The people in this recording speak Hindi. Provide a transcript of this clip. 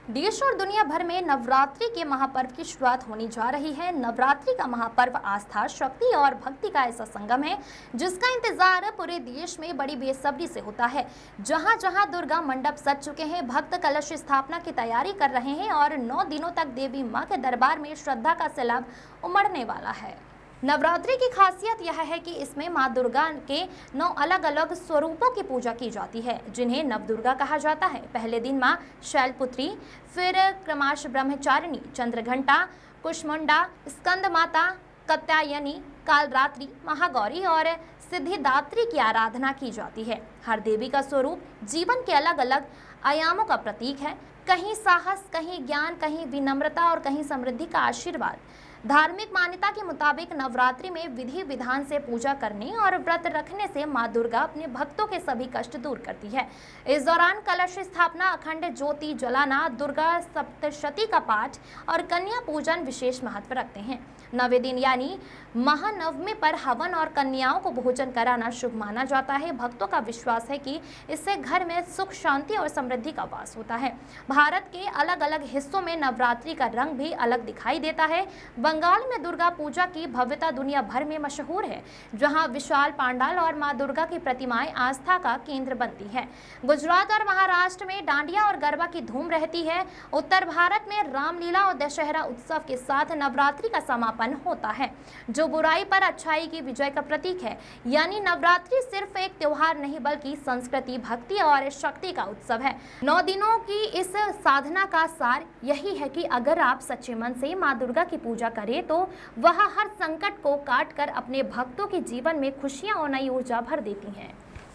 देश और दुनिया भर में नवरात्रि के महापर्व की शुरुआत होने जा रही है। नवरात्रि का महापर्व आस्था, शक्ति और भक्ति का ऐसा संगम है जिसका इंतजार पूरे देश में बड़ी बेसब्री से होता है। जहां जहां दुर्गा मंडप सज चुके हैं, भक्त कलश स्थापना की तैयारी कर रहे हैं और 9 दिनों तक देवी मां के दरबार में श्रद्धा का सैलाब उमड़ने वाला है। नवरात्रि की खासियत यह है कि इसमें मां दुर्गा के 9 अलग अलग स्वरूपों की पूजा की जाती है, जिन्हें नवदुर्गा कहा जाता है। पहले दिन मां शैलपुत्री, फिर क्रमश ब्रह्मचारिणी, चंद्रघंटा, कुष्मांडा, स्कंद माता, कात्यायनी, कालरात्रि, महागौरी और सिद्धिदात्री की आराधना की जाती है। हर देवी का स्वरूप जीवन के अलग अलग आयामों का प्रतीक है। कहीं साहस, कहीं ज्ञान, कहीं विनम्रता और कहीं समृद्धि का आशीर्वाद। धार्मिक मान्यता के मुताबिक नवरात्रि में विधि विधान से पूजा करने और व्रत रखने से मां दुर्गा अपने भक्तों के सभी कष्ट दूर करती है। इस दौरान कलश स्थापना, अखंड ज्योति जलाना, दुर्गा सप्तशती का पाठ और कन्या पूजन विशेष महत्व रखते हैं। 9वें दिन यानी महानवमी पर हवन और कन्याओं को भोजन कराना शुभ माना जाता है। भक्तों का विश्वास है कि इससे घर में सुख, शांति और समृद्धि का वास होता है। भारत के अलग अलग हिस्सों में नवरात्रि का रंग भी अलग दिखाई देता है। बंगाल में दुर्गा पूजा की भव्यता दुनिया भर में मशहूर है, जहां विशाल पंडाल और मां दुर्गा की प्रतिमाएं आस्था का केंद्र बनती है। गुजरात और महाराष्ट्र में डांडिया और गरबा की धूम रहती है। उत्तर भारत में रामलीला और दशहरा उत्सव के साथ नवरात्रि का समापन होता है, जो बुराई पर अच्छाई की विजय का प्रतीक है। यानी नवरात्रि सिर्फ एक त्योहार नहीं, बल्कि संस्कृति, भक्ति और शक्ति का उत्सव है। 9 दिनों की इस साधना का सार यही है कि अगर आप सच्चे मन से मां दुर्गा की पूजा करें तो वह हर संकट को काट कर अपने भक्तों के जीवन में खुशियां और नई ऊर्जा भर देती हैं।